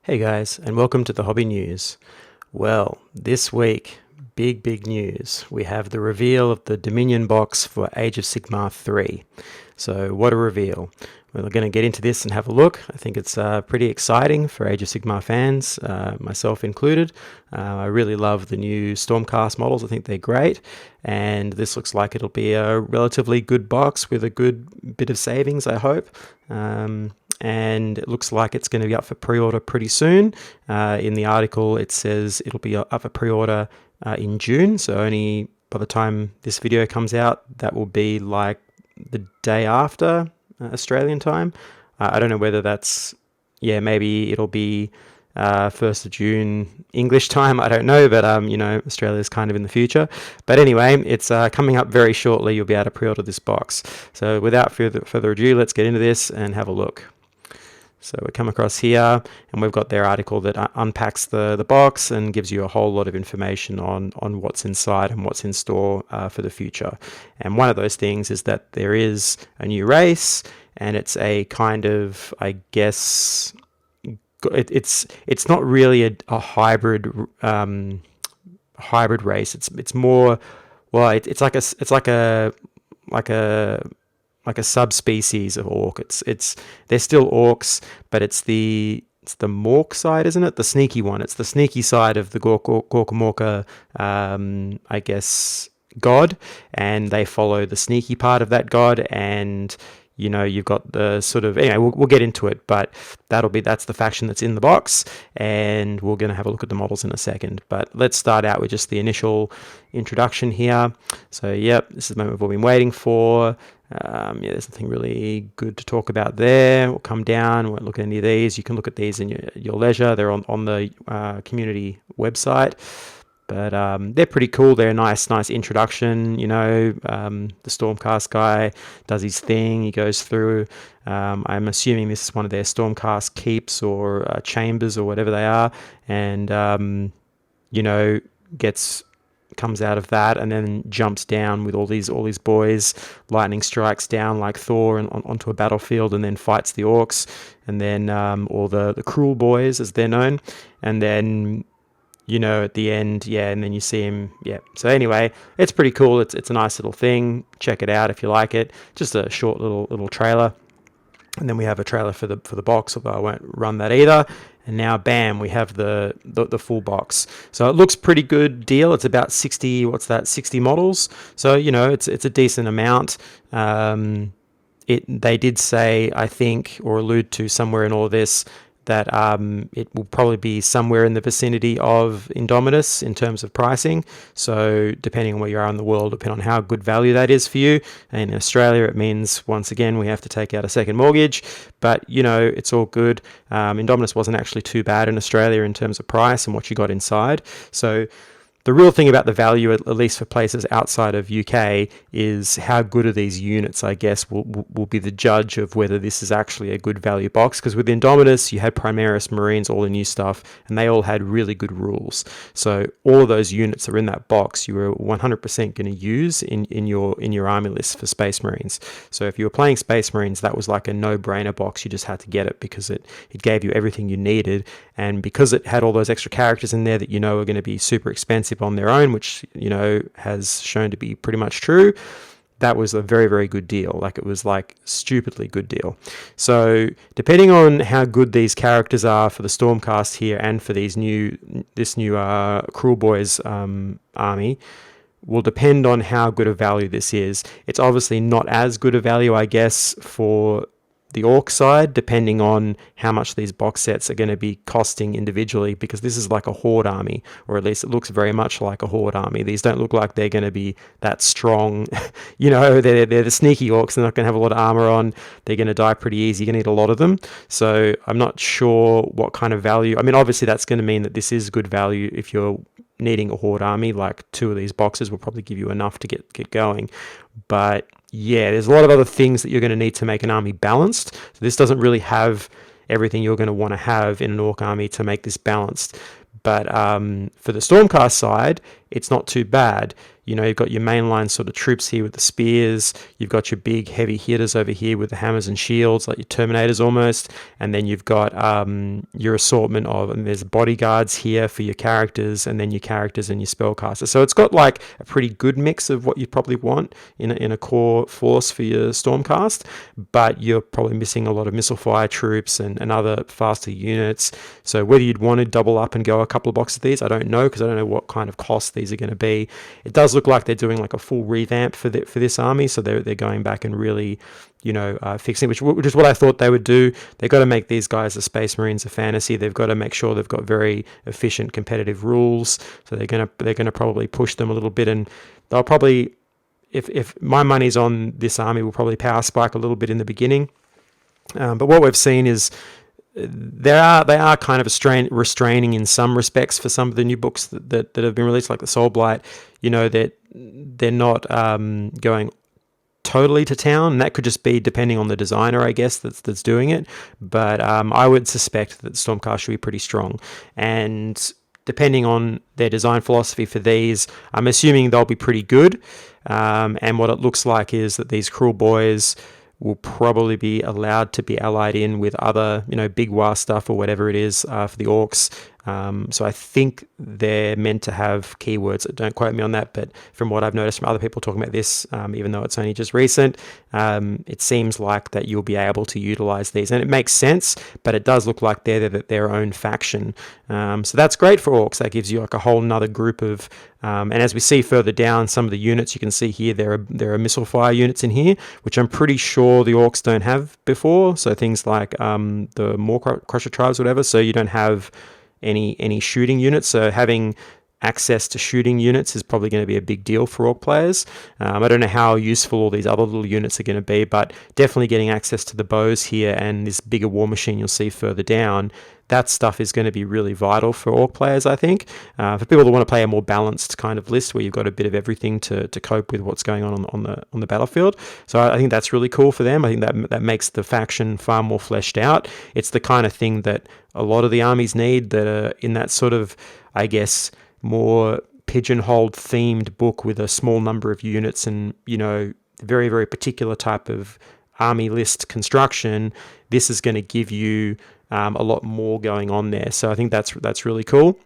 Hey guys, and welcome to the Hobby News. Well, this week, big news. We have the reveal of the Dominion box for Age of Sigmar 3. So what a reveal. We're going to get into this and have a look. I think it's pretty exciting for Age of Sigmar fans, myself included. I really love the new Stormcast models. I think they're great. And this looks like it'll be a relatively good box with a good bit of savings, I hope. And it looks like it's going to be up for pre-order pretty soon. In the article, it says it'll be up for pre-order in June. So only by the time this video comes out, that will be like the day after Australian time. I don't know whether that's, maybe it'll be 1st of June English time. I don't know, but Australia's kind of in the future. But anyway, it's coming up very shortly. You'll be able to pre-order this box. So without further ado, let's get into this and have a look. So we come across here and we've got their article that unpacks the box and gives you a whole lot of information on what's inside and what's in store for the future. And one of those things is that there is a new race, and it's a kind of, I guess, it's not really a hybrid race. It's more, well, it's like a subspecies of orc. They're still orcs, but it's the Mork side, isn't it? The sneaky one. It's the sneaky side of the Gorkamorka, I guess, god, and they follow the sneaky part of that god. And you've got the sort of, anyway, we'll get into it, but that's the faction that's in the box, and we're going to have a look at the models in a second. But let's start out with just the initial introduction here. So this is the moment we've all been waiting for. There's nothing really good to talk about there. We'll come down, won't look at any of these. You can look at these in your leisure. They're on the community website. But they're pretty cool. They're a nice introduction. The Stormcast guy does his thing. He goes through. I'm assuming this is one of their Stormcast keeps or chambers or whatever they are, and comes out of that and then jumps down with all these boys. Lightning strikes down like Thor and onto a battlefield, and then fights the orcs, and then or the Kruleboyz as they're known, and then at the end, and then you see him, So anyway, it's pretty cool. It's a nice little thing. Check it out if you like it. Just a short little trailer. And then we have a trailer for the box, although I won't run that either. And now, bam, we have the full box. So it looks pretty good deal. It's about 60 models. So, it's a decent amount. They did say, I think, or allude to somewhere in all of this, that it will probably be somewhere in the vicinity of Indomitus in terms of pricing. So depending on where you are in the world, depending on how good value that is for you. And in Australia, it means, once again, we have to take out a second mortgage. But, it's all good. Indomitus wasn't actually too bad in Australia in terms of price and what you got inside. So the real thing about the value, at least for places outside of UK, is how good are these units, I guess, will be the judge of whether this is actually a good value box. Because with Indomitus, you had Primaris Marines, all the new stuff, and they all had really good rules. So all of those units that are in that box, you were 100% going to use in your army list for Space Marines. So if you were playing Space Marines, that was like a no-brainer box. You just had to get it because it gave you everything you needed. And because it had all those extra characters in there that are going to be super expensive on their own, which has shown to be pretty much true, that was a very, very good deal. Like, it was like stupidly good deal. So depending on how good these characters are for the Stormcast here and for this new Kruleboyz army will depend on how good a value this is. It's obviously not as good a value, I guess, for the orc side, depending on how much these box sets are going to be costing individually, because this is like a horde army, or at least it looks very much like a horde army. These don't look like they're going to be that strong. They're the sneaky orcs. They're not going to have a lot of armor on. They're going to die pretty easy. You're going to need a lot of them. So I'm not sure what kind of value. I mean, obviously that's going to mean that this is good value if you're needing a horde army. Like 2 of these boxes will probably give you enough to get going. But there's a lot of other things that you're going to need to make an army balanced. So this doesn't really have everything you're going to want to have in an orc army to make this balanced. But for the Stormcast side, it's not too bad. You know, you've got your mainline sort of troops here with the spears. You've got your big heavy hitters over here with the hammers and shields, like your Terminators almost. And then you've got your assortment of, and there's bodyguards here for your characters, and then your characters and your spellcasters. So it's got like a pretty good mix of what you probably want in a core force for your Stormcast, but you're probably missing a lot of missile fire troops and other faster units. So whether you'd want to double up and go a couple of boxes of these, I don't know, because I don't know what kind of cost these are going to be. It does look like they're doing like a full revamp for this army, so they're going back and really, fixing, which is what I thought they would do. They've got to make these guys the Space Marines of fantasy. They've got to make sure they've got very efficient competitive rules. So they're gonna probably push them a little bit, and they'll probably, if my money's on this army, will probably power spike a little bit in the beginning. But what we've seen is they are kind of restraining in some respects for some of the new books that have been released, like the Soul Blight. That they're not going totally to town, and that could just be depending on the designer, I guess, that's doing it. But I would suspect that Stormcast should be pretty strong, and depending on their design philosophy for these, I'm assuming they'll be pretty good. And what it looks like is that these Kruleboyz will probably be allowed to be allied in with other, big war stuff or whatever it is for the orcs. So I think they're meant to have keywords. Don't quote me on that, but from what I've noticed from other people talking about this, even though it's only just recent, it seems like that you'll be able to utilize these, and it makes sense. But it does look like they're their own faction. So that's great for orcs. That gives you like a whole nother group of, and as we see further down, some of the units you can see here, there are missile fire units in here, which I'm pretty sure the orcs don't have before. So things like the Maw Crusher tribes, whatever. So you don't have any shooting units, so having access to shooting units is probably going to be a big deal for orc players. I don't know how useful all these other little units are going to be, but definitely getting access to the bows here and this bigger war machine you'll see further down, that stuff is going to be really vital for orc players, I think. For people that want to play a more balanced kind of list where you've got a bit of everything to cope with what's going on the battlefield. So I think that's really cool for them. I think that makes the faction far more fleshed out. It's the kind of thing that a lot of the armies need that are in that sort of, I guess, more pigeonholed themed book with a small number of units and, very, very particular type of army list construction. This is going to give you a lot more going on there. So I think that's really cool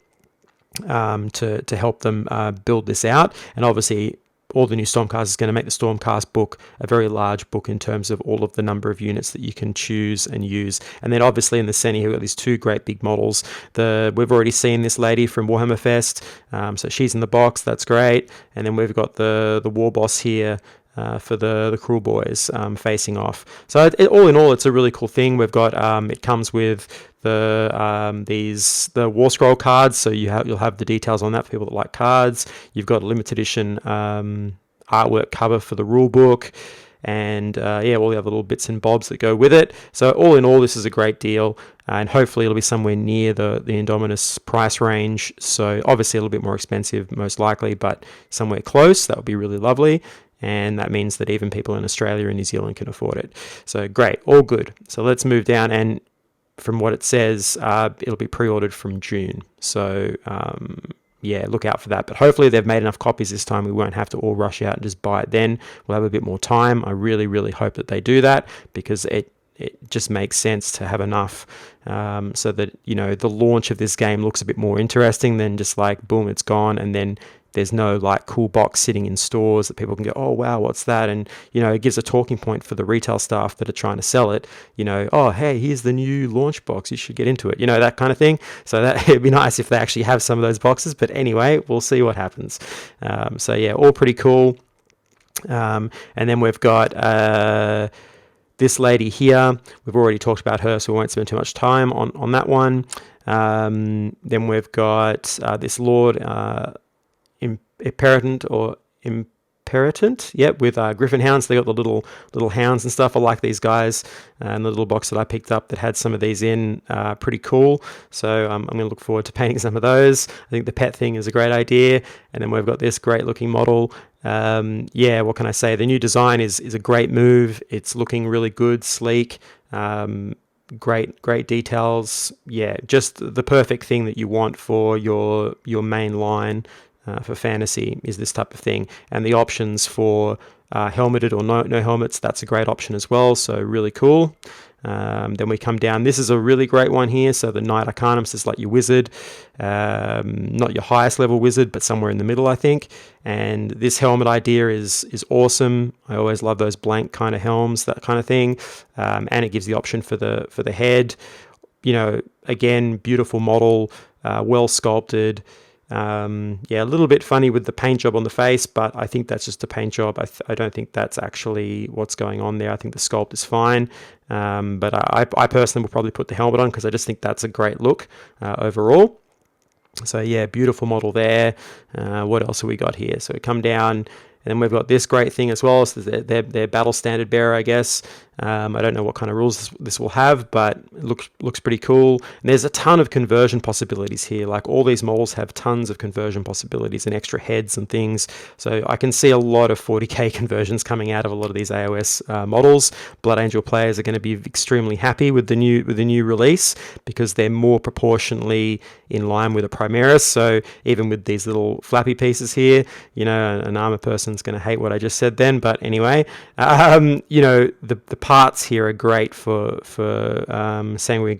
to help them build this out. And obviously, all the new Stormcast is going to make the Stormcast book a very large book in terms of all of the number of units that you can choose and use. And then obviously in the center here, we've got these two great big models. We've already seen this lady from Warhammer Fest, so she's in the box. That's great. And then we've got the war boss here for the Kruleboyz facing off. So all in all, it's a really cool thing. We've got it comes with the War Scroll cards, so you'll have the details on that for people that like cards. You've got a limited edition artwork cover for the rule book, and all the other little bits and bobs that go with it. So all in all, this is a great deal, and hopefully it'll be somewhere near the Indominus price range. So obviously a little bit more expensive, most likely, but somewhere close. That would be really lovely. And that means that even people in Australia and New Zealand can afford it. So great, all good. So let's move down, and from what it says, it'll be pre-ordered from June. So look out for that. But hopefully they've made enough copies this time. We won't have to all rush out and just buy it then. We'll have a bit more time. I really, really hope that they do that, because it just makes sense to have enough so that, the launch of this game looks a bit more interesting than just like, boom, it's gone, and then there's no like cool box sitting in stores that people can go, oh wow, what's that? And it gives a talking point for the retail staff that are trying to sell it. Oh hey, here's the new launch box, you should get into it. That kind of thing. So that it'd be nice if they actually have some of those boxes. But anyway, we'll see what happens. All pretty cool. And then we've got this lady here. We've already talked about her, so we won't spend too much time on that one. Then we've got this Lord Imperatant or Imperatant, with Griffin hounds. They got the little hounds and stuff. I like these guys, and the little box that I picked up that had some of these in, pretty cool. So I'm going to look forward to painting some of those. I think the pet thing is a great idea. And then we've got this great looking model. What can I say? The new design is a great move. It's looking really good, sleek. Great details. Just the perfect thing that you want for your main line. for fantasy is this type of thing. And the options for helmeted or no helmets, that's a great option as well. So really cool. Then we come down. This is a really great one here. So the Knight Arcanum is like your wizard, not your highest level wizard, but somewhere in the middle, I think. And this helmet idea is awesome. I always love those blank kind of helms, that kind of thing. And it gives the option for the head. Again, beautiful model, well sculpted. A little bit funny with the paint job on the face, but I think that's just a paint job. I don't think that's actually what's going on there. I think the sculpt is fine, but I personally will probably put the helmet on because I just think that's a great look overall. So yeah, beautiful model there. What else have we got here? So we come down, and then we've got this great thing as well. So their battle standard bearer, I guess. I don't know what kind of rules this will have, but it looks pretty cool. And there's a ton of conversion possibilities here. Like all these models have tons of conversion possibilities and extra heads and things. So I can see a lot of 40k conversions coming out of a lot of these AOS models. Blood Angel players are going to be extremely happy with the new release because they're more proportionally in line with a Primaris. So even with these little flappy pieces here, an armor person's going to hate what I just said then. But anyway, the parts here are great for Sanguine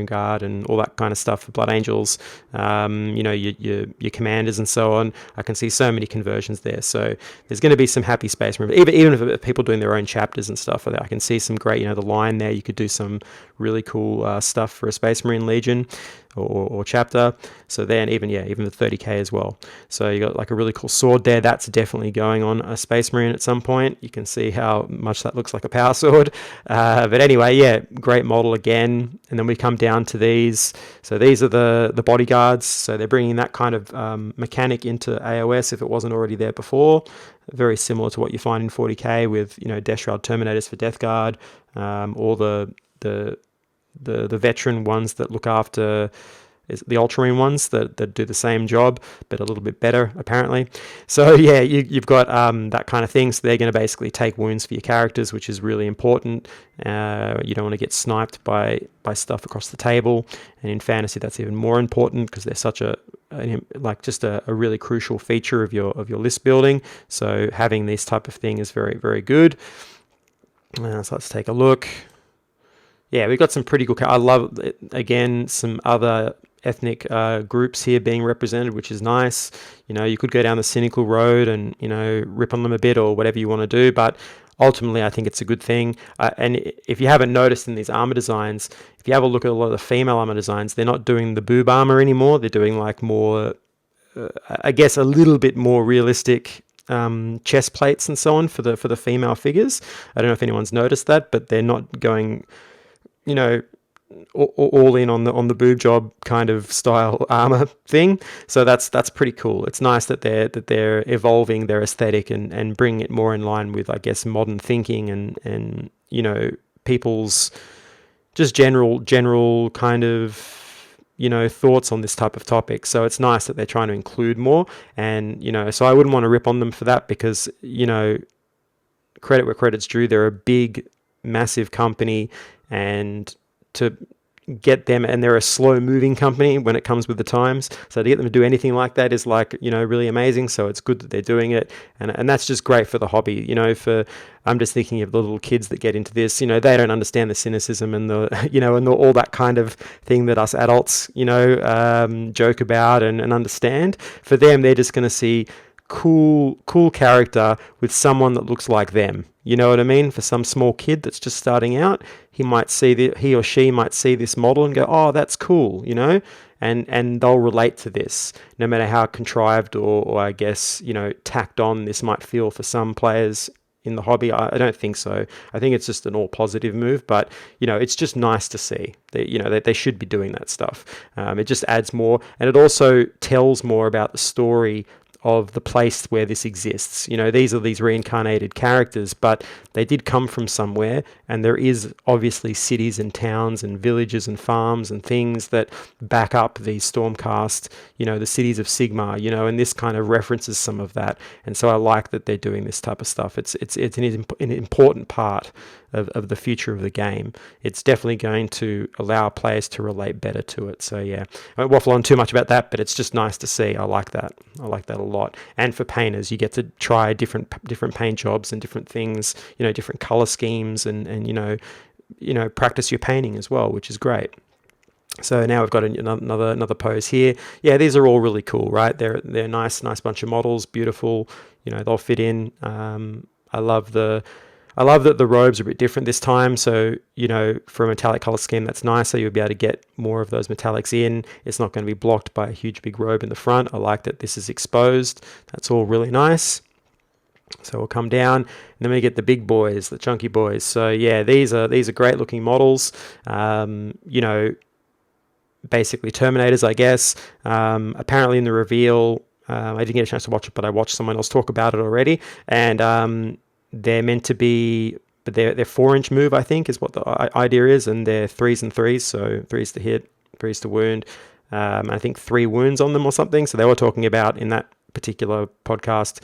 Guard and all that kind of stuff for Blood Angels. Your commanders and so on. I can see so many conversions there. So there's going to be some happy Space Marines. Even if people doing their own chapters and stuff, I can see some great. The line there. You could do some really cool stuff for a Space Marine Legion or chapter. So then even the 30k as well. So you got like a really cool sword there. That's definitely going on a Space Marine at some point. You can see how much that looks like a power sword. But anyway, great model again. And then we come down to these. So these are the bodyguards. So they're bringing that kind of mechanic into AOS if it wasn't already there before. Very similar to what you find in 40k with Death Shroud Terminators for Death Guard, or the veteran ones that look after the Ultramarine ones that do the same job but a little bit better apparently. So yeah, you've got that kind of thing. So they're going to basically take wounds for your characters, which is really important. You don't want to get sniped by stuff across the table, and in fantasy that's even more important because they're such a really crucial feature of your list building. So having this type of thing is very, very good. So let's take a look. Yeah, we've got some pretty cool. I love, again, some other ethnic groups here being represented, which is nice. You could go down the cynical road and rip on them a bit or whatever you want to do, but ultimately I think it's a good thing. And if you haven't noticed in these armor designs, if you have a look at a lot of the female armor designs, they're not doing the boob armor anymore. They're doing like more, I guess, a little bit more realistic chest plates and so on for the female figures. I don't know if anyone's noticed that, but they're not going all in on the boob job kind of style armor thing. So that's pretty cool. It's nice that they're evolving their aesthetic and bringing it more in line with, I guess, modern thinking and people's just general kind of thoughts on this type of topic. So it's nice that they're trying to include more, and so I wouldn't want to rip on them for that because credit where credit's due. They're a big, massive company, and to get them, and they're a slow moving company when it comes with the times, so to get them to do anything like that is really amazing. So it's good that they're doing it, and that's just great for the hobby. I'm just thinking of the little kids that get into this, they don't understand the cynicism and all that kind of thing that us adults joke about and understand. For them, they're just going to see cool character with someone that looks like them. You know what I mean? For some small kid that's just starting out, he or she might see this model and go, "Oh, that's cool," and they'll relate to this, no matter how contrived or I guess tacked on this might feel for some players in the hobby. I don't think so. I think it's just an all positive move, but it's just nice to see. They should be doing that stuff. It just adds more, and it also tells more about the story of the place where this exists. These are these reincarnated characters, but they did come from somewhere, and there is obviously cities and towns and villages and farms and things that back up these Stormcast, the cities of Sigmar, and this kind of references some of that. And so I like that they're doing this type of stuff. It's an important part of the future of the game. It's definitely going to allow players to relate better to it. So yeah, I won't waffle on too much about that, but it's just nice to see. I like that. I like that a lot. And for painters, you get to try different paint jobs and different things, different color schemes, and practice your painting as well, which is great. So now we've got another pose here. Yeah, these are all really cool, right? They're nice bunch of models, beautiful. They'll fit in. I love that the robes are a bit different this time. So, for a metallic color scheme, that's nicer. You'll be able to get more of those metallics in. It's not going to be blocked by a huge big robe in the front. I like that this is exposed. That's all really nice. So we'll come down, and then we get the big boys, the chunky boys. So yeah, these are great looking models. Basically Terminators, I guess. Apparently in the reveal, I didn't get a chance to watch it, but I watched someone else talk about it already, and they're meant to be, but they're 4-inch move, I think, is what the idea is, and they're 3s and 3s, so 3s to hit, 3s to wound, I think 3 wounds on them or something. So they were talking about in that particular podcast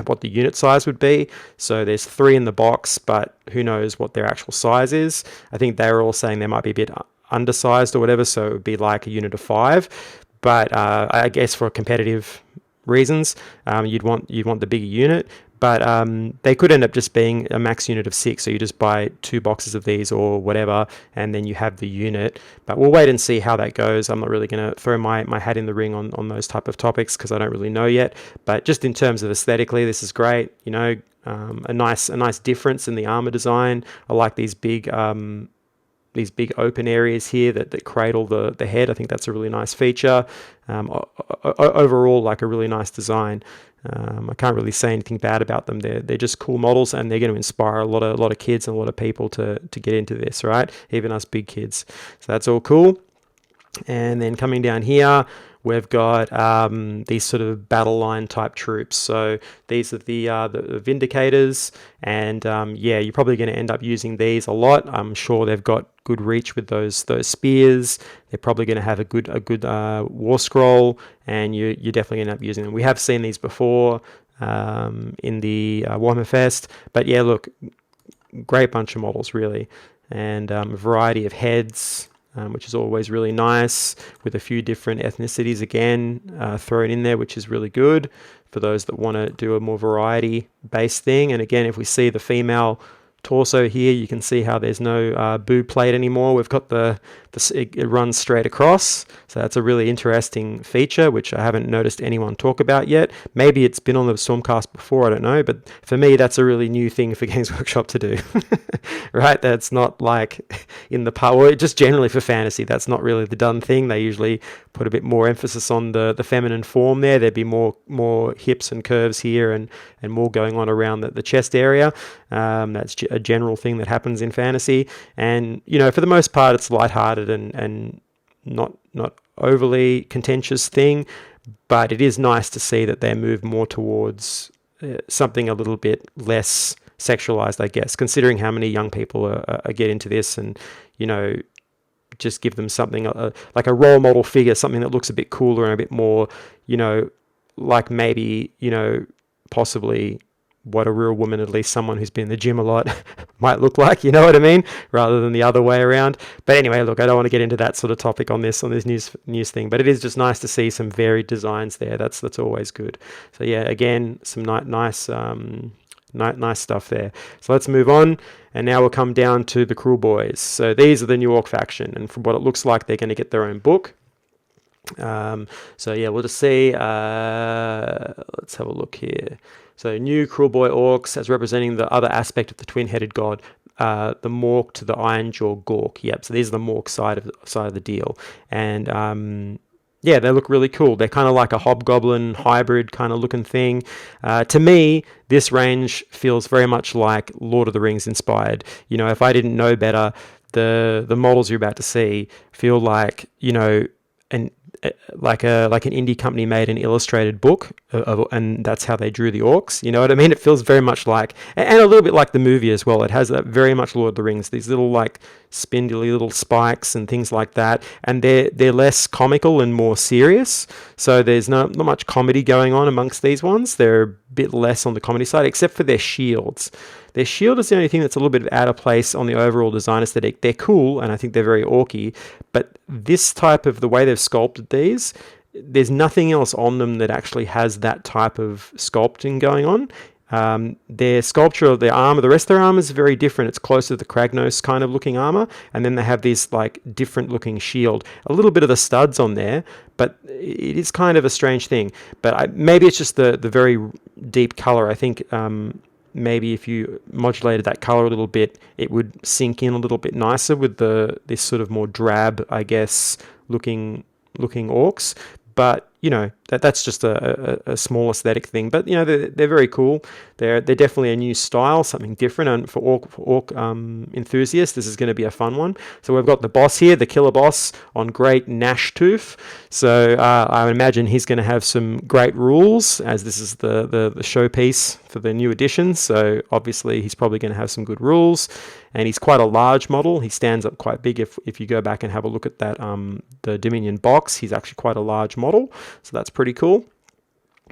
what the unit size would be. So there's 3 in the box, but who knows what their actual size is. I think they were all saying they might be a bit undersized or whatever, so it would be like a unit of 5. But I guess for competitive reasons, you'd want the bigger unit. But they could end up just being a max unit of 6. So you just buy 2 boxes of these or whatever, and then you have the unit. But we'll wait and see how that goes. I'm not really going to throw my hat in the ring on those type of topics because I don't really know yet. But just in terms of aesthetically, this is great. A nice difference in the armor design. I like these big open areas here that cradle the head. I think that's a really nice feature. Overall, like a really nice design. I can't really say anything bad about them. They're just cool models, and they're going to inspire a lot of kids and a lot of people to get into this, right? Even us big kids. So that's all cool. And then coming down here, we've got these sort of battle line type troops. So these are the Vindicators, and you're probably going to end up using these a lot. I'm sure they've got good reach with those spears. They're probably going to have a good war scroll, and you're definitely going to end up using them. We have seen these before in the Warhammer Fest, but yeah, look, great bunch of models really, and a variety of heads. Which is always really nice, with a few different ethnicities again thrown in there, which is really good for those that want to do a more variety-based thing. And again, if we see the female torso here, you can see how there's no boob plate anymore. We've got it runs straight across, so that's a really interesting feature which I haven't noticed anyone talk about yet. Maybe it's been on the Stormcast before, I don't know, but for me that's a really new thing for Games Workshop to do. Right, that's not like in the part, or just generally for fantasy, that's not really the done thing. They usually put a bit more emphasis on the feminine form there. There'd be more hips and curves here, and more going on around the chest area. That's a general thing that happens in fantasy, and for the most part it's lighthearted and not overly contentious thing, but it is nice to see that they move more towards something a little bit less sexualized, I guess, considering how many young people are get into this, and just give them something like a role model figure, something that looks a bit cooler and a bit more, like maybe possibly what a real woman, at least someone who's been in the gym a lot, might look like, you know what I mean, rather than the other way around. But anyway, look, I don't want to get into that sort of topic on this news thing, but it is just nice to see some varied designs there. That's always good. So yeah, again, some nice stuff there. So let's move on, and now we'll come down to the Kruleboyz. So these are the New Orc faction, and from what it looks like, they're going to get their own book. So yeah, we'll just see. Let's have a look here. So new Kruleboy orcs as representing the other aspect of the twin-headed god, the Mork to the Iron Jaw Gork. Yep. So these are the Mork side of the deal, and they look really cool. They're kind of like a hobgoblin hybrid kind of looking thing. To me, this range feels very much like Lord of the Rings inspired. If I didn't know better, the models you're about to see feel like like an indie company made an illustrated book and that's how they drew the orcs. You know what I mean? It feels very much like, and a little bit like the movie as well. It has that very much Lord of the Rings, these little like spindly little spikes and things like that, and they're less comical and more serious. So there's not much comedy going on amongst these ones. They're a bit less on the comedy side, except for their shields. Their shield is the only thing that's a little bit out of place on the overall design aesthetic. They're cool, and I think they're very orky, but this type of the way they've sculpted these, there's nothing else on them that actually has that type of sculpting going on. Their sculpture of their armor, the rest of their armor is very different. It's closer to the Kragnos kind of looking armor, and then they have this like different looking shield. A little bit of the studs on there, but it is kind of a strange thing. But maybe it's just the very deep color. I think maybe if you modulated that color a little bit, it would sink in a little bit nicer with this sort of more drab, I guess, looking orcs. But that's just a small aesthetic thing. But they're very cool. They're definitely a new style, something different. And for orc enthusiasts, this is going to be a fun one. So we've got the boss here, the killer boss on Great Nashtooth. So I imagine he's going to have some great rules, as this is the showpiece for the new edition. So obviously he's probably going to have some good rules. And he's quite a large model. He stands up quite big. If you go back and have a look at that, the Dominion box, he's actually quite a large model. So that's pretty cool.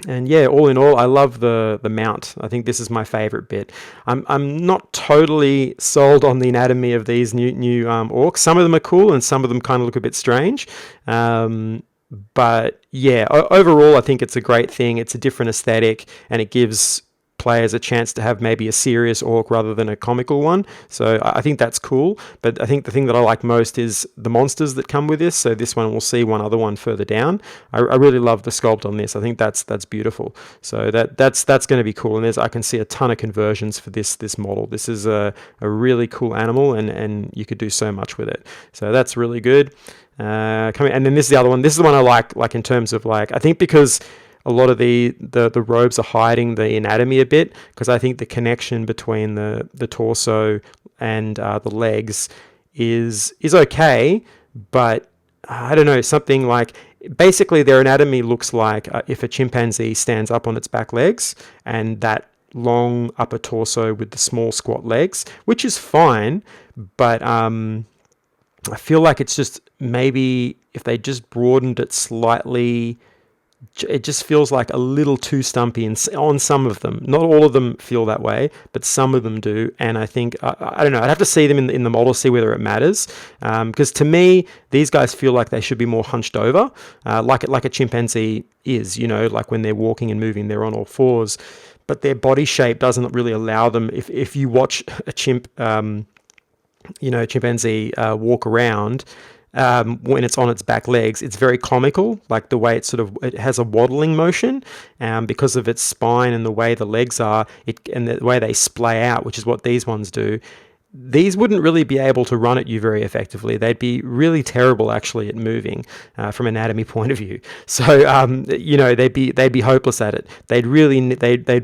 And yeah, all in all, I love the mount. I think this is my favorite bit. I'm not totally sold on the anatomy of these new orcs. Some of them are cool, and some of them kind of look a bit strange. But yeah, overall, I think it's a great thing. It's a different aesthetic, and it gives players a chance to have maybe a serious orc rather than a comical one. So I think that's cool. But I think the thing that I like most is the monsters that come with this. So this one, we'll see one other one further down. I really love the sculpt on this. I think that's beautiful. So that's going to be cool. And I can see a ton of conversions for this model. This is a really cool animal, and you could do so much with it. So that's really good. And then this is the other one. This is the one I like in terms of I think because a lot of the robes are hiding the anatomy a bit, because I think the connection between the torso and the legs is okay, but I don't know, something like basically their anatomy looks like if a chimpanzee stands up on its back legs, and that long upper torso with the small squat legs, which is fine, but I feel like it's just maybe if they just broadened it slightly, it just feels like a little too stumpy on some of them. Not all of them feel that way, but some of them do. And I think, I don't know, I'd have to see them in the model, see whether it matters. Because to me, these guys feel like they should be more hunched over, like a chimpanzee is, like when they're walking and moving, they're on all fours. But their body shape doesn't really allow them. If you watch a chimpanzee walk around, when it's on its back legs, it's very comical, like the way it has a waddling motion, because of its spine and the way the legs are, and the way they splay out, which is what these ones do. These wouldn't really be able to run at you very effectively. They'd be really terrible actually at moving from an anatomy point of view. So they'd be hopeless at it. They'd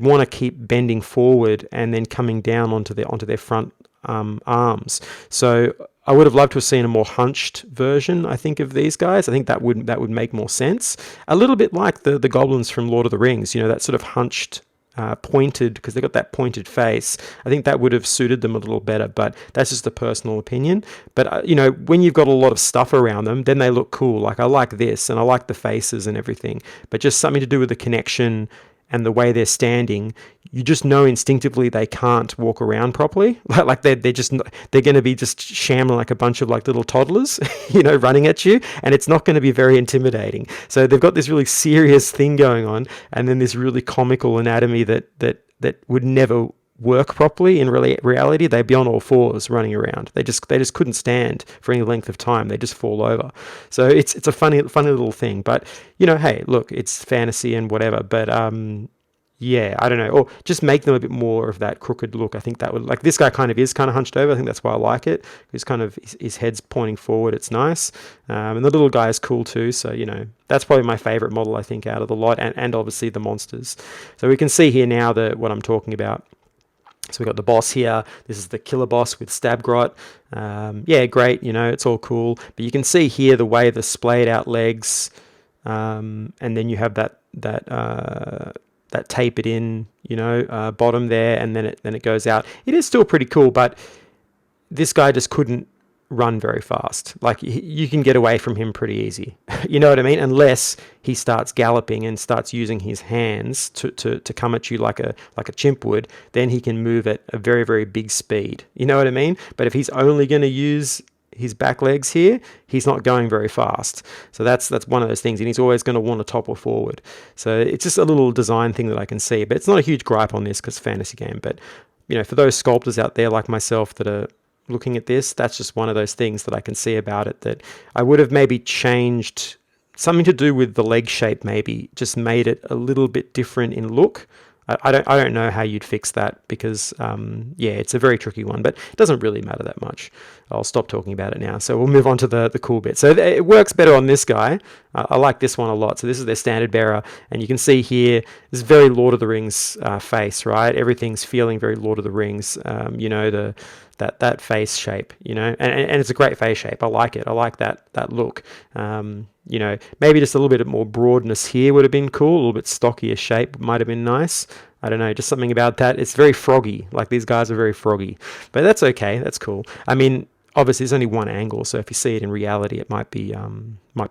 want to keep bending forward and then coming down onto their front arms. So I would have loved to have seen a more hunched version, I think, of these guys. I think that would make more sense. A little bit like the goblins from Lord of the Rings, that sort of hunched, pointed, because they got that pointed face. I think that would have suited them a little better, but that's just a personal opinion. But, when you've got a lot of stuff around them, then they look cool. Like, I like this, and I like the faces and everything, but just something to do with the connection and the way they're standing, you just know instinctively they can't walk around properly. Like they're going to be just shambling like a bunch of like little toddlers, running at you, and it's not going to be very intimidating. So they've got this really serious thing going on, and then this really comical anatomy that would never work properly in reality. They'd be on all fours running around. They just couldn't stand for any length of time. They just fall over. So it's a funny little thing. But hey, look, it's fantasy and whatever. But yeah, I don't know. Or just make them a bit more of that crooked look. I think that would, like, this guy kind of hunched over. I think that's why I like it. He's kind of, his head's pointing forward. It's nice. And the little guy is cool too. So, that's probably my favorite model, I think, out of the lot. And obviously the monsters. So we can see here now what I'm talking about. So we've got the boss here. This is the killer boss with Stabgrot. Yeah, great. It's all cool. But you can see here the way the splayed out legs, and then you have that tapered in, bottom there, and then it goes out. It is still pretty cool, but this guy just couldn't run very fast. Like you can get away from him pretty easy. You know what I mean? Unless he starts galloping and starts using his hands to come at you like a chimp would, then he can move at a very, very big speed. You know what I mean? But if he's only going to use his back legs here, he's not going very fast. So that's one of those things, and he's always going to want to topple forward. So it's just a little design thing that I can see, but it's not a huge gripe on this because fantasy game. But for those sculptors out there like myself that are looking at this, that's just one of those things that I can see about it, that I would have maybe changed something to do with the leg shape, maybe just made it a little bit different in look. I don't know how you'd fix that because it's a very tricky one, but it doesn't really matter that much. I'll stop talking about it now. So we'll move on to the cool bit. So it works better on this guy. I like this one a lot. So this is their standard bearer, and you can see here this is very Lord of the Rings face, right? Everything's feeling very Lord of the Rings. That face shape, and it's a great face shape. I like it. I like that look. Maybe just a little bit more broadness here would have been cool. A little bit stockier shape might have been nice. I don't know, just something about that. It's very froggy. Like these guys are very froggy, but that's okay. That's cool. I mean, obviously there's only one angle, so if you see it in reality, it might be a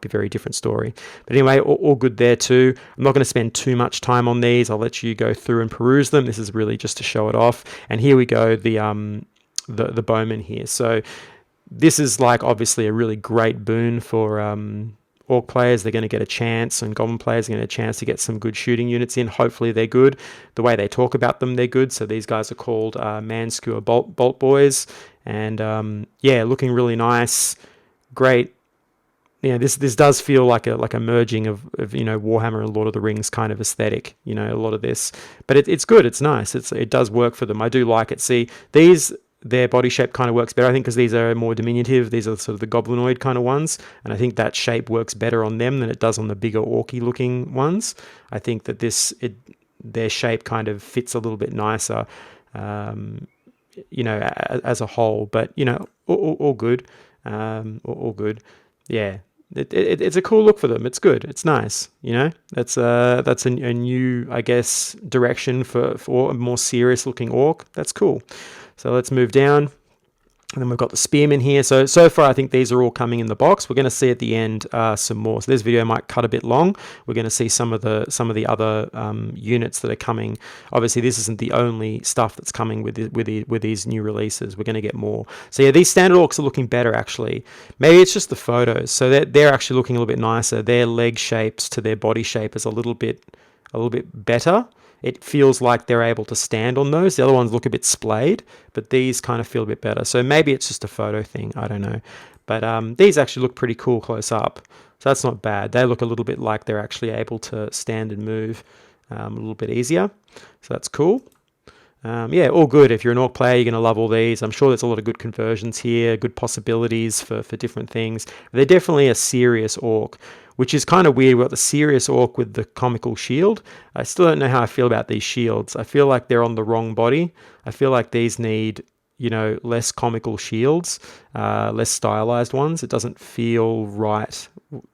very different story. But anyway, all good there too. I'm not going to spend too much time on these. I'll let you go through and peruse them. This is really just to show it off. And here we go, the Bowmen here. So this is like obviously a really great boon for Orc players. They're going to get a chance, and Goblin players are going to get a chance to get some good shooting units in. Hopefully they're good. The way they talk about them, they're good. So these guys are called Man-Skewer Bolt Boys, and looking really nice. Great. This does feel like a merging of Warhammer and Lord of the Rings kind of aesthetic. A lot of this, but it's good. It's nice. It does work for them. I do like it. See, their body shape kind of works better, I think, because these are more diminutive. These are sort of the goblinoid kind of ones, and I think that shape works better on them than it does on the bigger orky looking ones. I think that their shape kind of fits a little bit nicer, as a whole. But all good, all good. Yeah. It's a cool look for them. It's good. It's nice. That's a new, I guess, direction for a more serious looking orc. That's cool. So let's move down. And then we've got the spearmen here. So far, I think these are all coming in the box. We're going to see at the end some more. So this video might cut a bit long. We're going to see some of the other units that are coming. Obviously, this isn't the only stuff that's coming with these new releases. We're going to get more. So yeah, these standard orcs are looking better actually. Maybe it's just the photos. So they're actually looking a little bit nicer. Their leg shapes to their body shape is a little bit better. It feels like they're able to stand on those. The other ones look a bit splayed, but these kind of feel a bit better. So maybe it's just a photo thing. I don't know. But these actually look pretty cool close up. So that's not bad. They look a little bit like they're actually able to stand and move a little bit easier. So that's cool. All good. If you're an orc player, you're going to love all these. I'm sure there's a lot of good conversions here, good possibilities for different things. They're definitely a serious orc, which is kind of weird. We've got the serious orc with the comical shield. I still don't know how I feel about these shields. I feel like they're on the wrong body. I feel like these need, less comical shields, less stylized ones. It doesn't feel right.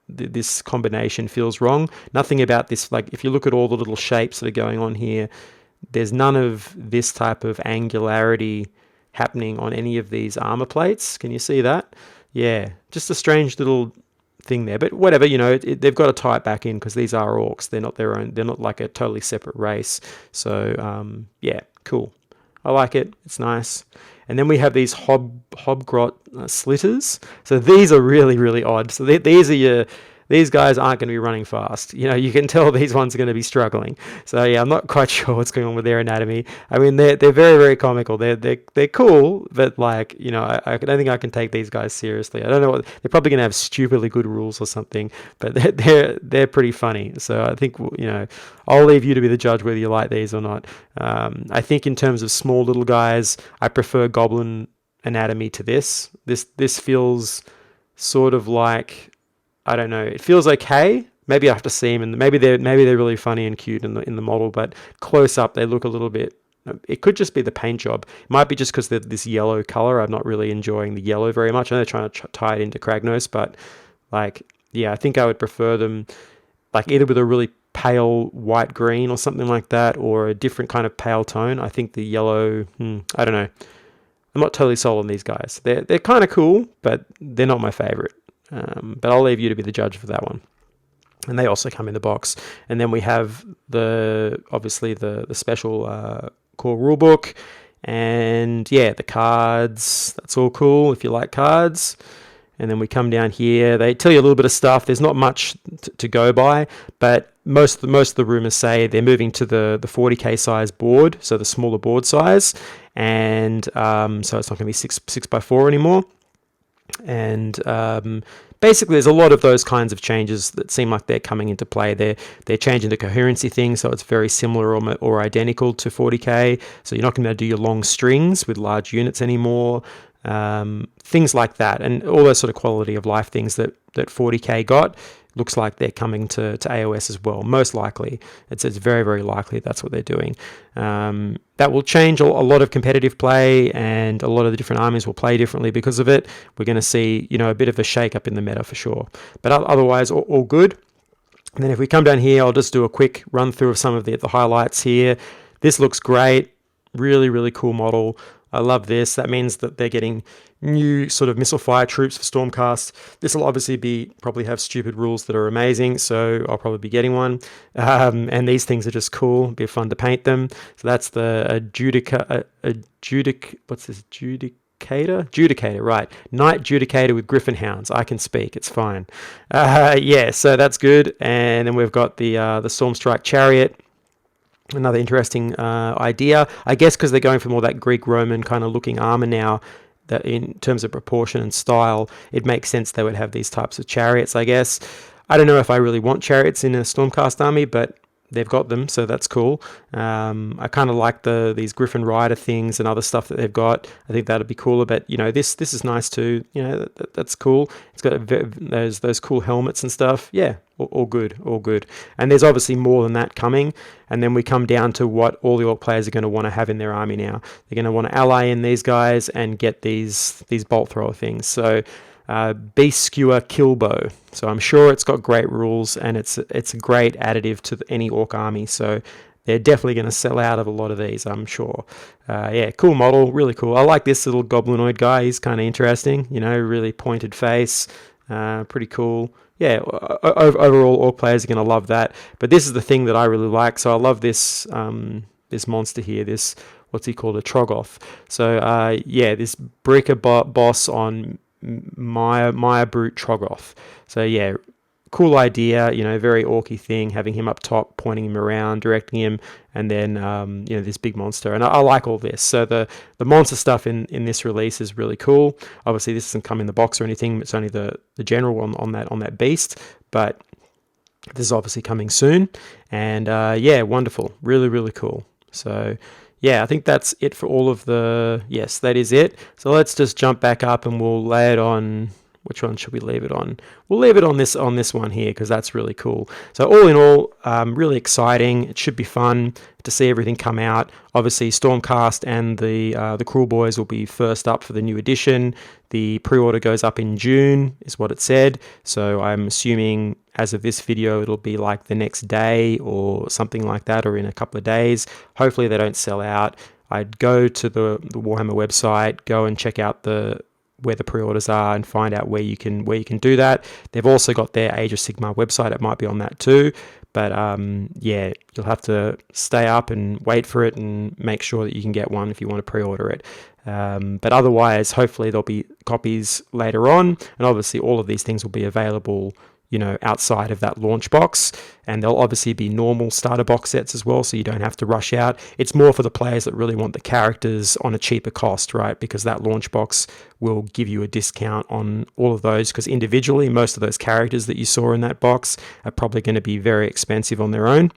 This combination feels wrong. Nothing about this, like if you look at all the little shapes that are going on here, there's none of this type of angularity happening on any of these armor plates. Can you see that? Yeah, just a strange little thing there, but whatever, they've got to tie it back in because these are orcs. They're not their own. They're not like a totally separate race. So cool. I like it. It's nice. And then we have these hobgrot slitters. So these are really, really odd. So these guys aren't going to be running fast. You can tell these ones are going to be struggling. So yeah, I'm not quite sure what's going on with their anatomy. I mean, they're very, very comical. They're cool, but I don't think I can take these guys seriously. I don't know they're probably going to have stupidly good rules or something, but they're pretty funny. So I think I'll leave you to be the judge whether you like these or not. I think in terms of small little guys, I prefer goblin anatomy to this. This feels sort of like, I don't know. It feels okay. Maybe I have to see them, and maybe they're really funny and cute in the model, but close up they look a little bit. It could just be the paint job. It might be just because they're this yellow color. I'm not really enjoying the yellow very much. I know they're trying to tie it into Kragnos, but I think I would prefer them either with a really pale white green or something like that, or a different kind of pale tone. I think the yellow. I don't know. I'm not totally sold on these guys. They're kind of cool, but they're not my favorite. But I'll leave you to be the judge for that one. And they also come in the box. And then we have obviously the special core rulebook, and yeah, the cards. That's all cool if you like cards. And then we come down here. They tell you a little bit of stuff. There's not much to go by, but most of the rumors say they're moving to the 40k size board, so the smaller board size, and so it's not going to be 6x4 anymore. And basically, there's a lot of those kinds of changes that seem like they're coming into play. They're changing the coherency thing, so it's very similar or identical to 40k. So you're not going to be able to do your long strings with large units anymore. Things like that, and all those sort of quality of life things that 40k got, looks like they're coming to AOS as well. Most likely, it's very, very likely that's what they're doing. That will change a lot of competitive play, and a lot of the different armies will play differently because of it. We're going to see, a bit of a shake up in the meta for sure. But otherwise, all good. And then if we come down here, I'll just do a quick run through of some of the highlights here. This looks great. Really, really cool model. I love this. That means that they're getting new sort of missile fire troops for Stormcast. This will obviously probably have stupid rules that are amazing, so I'll probably be getting one. And these things are just cool. It'll be fun to paint them. So that's the Judicator, right. Knight Judicator with Griffin Hounds. I can speak. It's fine. Yeah, so that's good. And then we've got the Stormstrike Chariot. Another interesting idea, I guess, because they're going for more that Greek-Roman kind of looking armor now. That in terms of proportion and style, it makes sense they would have these types of chariots, I guess. I don't know if I really want chariots in a Stormcast army, but they've got them, so that's cool. I kind of like these Griffin Rider things and other stuff that they've got. I think that'd be cooler, but this is nice too. That's cool. It's got those cool helmets and stuff. Yeah, all good. And there's obviously more than that coming. And then we come down to what all the Orc players are going to want to have in their army now. They're going to want to ally in these guys and get these bolt thrower things. So Beast Skewer Killbow. So I'm sure it's got great rules, and it's a great additive to any Orc army. So they're definitely going to sell out of a lot of these, I'm sure. Yeah, cool model, really cool. I like this little goblinoid guy. He's kind of interesting, really pointed face, pretty cool. Yeah, overall, Orc players are going to love that. But this is the thing that I really like. So I love this this monster here. This, what's he called, a Troggoth. So yeah, this breaker boss on Maya Brute Troggoth. So yeah, cool idea, very orky thing, having him up top, pointing him around, directing him, and then this big monster. And I like all this. So the monster stuff in this release is really cool. Obviously this doesn't come in the box or anything, it's only the general one on that beast, but this is obviously coming soon. And yeah, wonderful, really, really cool. So yeah, I think that's it for all of yes, that is it. So let's just jump back up and we'll lay it on. Which one should we leave it on? We'll leave it on this one here, because that's really cool. So all in all, really exciting. It should be fun to see everything come out. Obviously, Stormcast and the Kruleboyz will be first up for the new edition. The pre-order goes up in June, is what it said. So I'm assuming, as of this video, it'll be like the next day or something like that, or in a couple of days. Hopefully they don't sell out. I'd go to the Warhammer website, go and check out where the pre-orders are, and find out where you can do that. They've also got their Age of Sigmar website. It might be on that too. But yeah, you'll have to stay up and wait for it and make sure that you can get one if you want to pre-order it. But otherwise, hopefully there'll be copies later on. And obviously all of these things will be available outside of that launch box, and there'll obviously be normal starter box sets as well, so you don't have to rush out. It's more for the players that really want the characters on a cheaper cost, right? Because that launch box will give you a discount on all of those, because individually, most of those characters that you saw in that box are probably going to be very expensive on their own.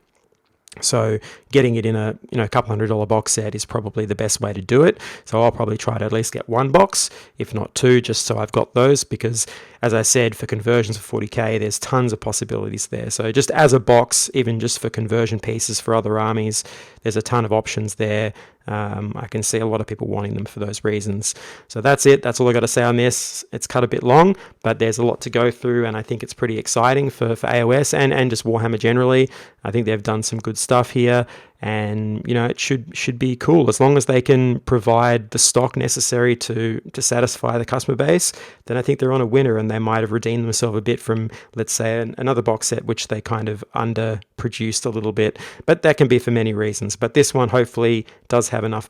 So getting it in a couple $100 box set is probably the best way to do it. So I'll probably try to at least get one box, if not two, just so I've got those, because as I said, for conversions for 40k, there's tons of possibilities there. So just as a box, even just for conversion pieces for other armies, there's a ton of options there. I can see a lot of people wanting them for those reasons. So that's it. That's all I got to say on this. It's cut a bit long, but there's a lot to go through, and I think it's pretty exciting for AOS and just Warhammer generally. I think they've done some good stuff here, and it should be cool as long as they can provide the stock necessary to satisfy the customer base. Then I think they're on a winner, and they might have redeemed themselves a bit from, let's say, another box set which they kind of underproduced a little bit, but that can be for many reasons. But this one hopefully does have enough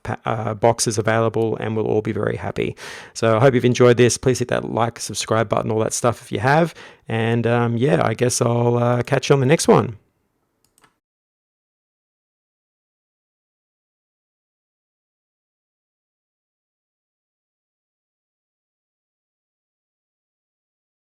boxes available, and we'll all be very happy. So I hope you've enjoyed this. Please hit that like, subscribe button, all that stuff if you have, and I guess I'll catch you on the next one.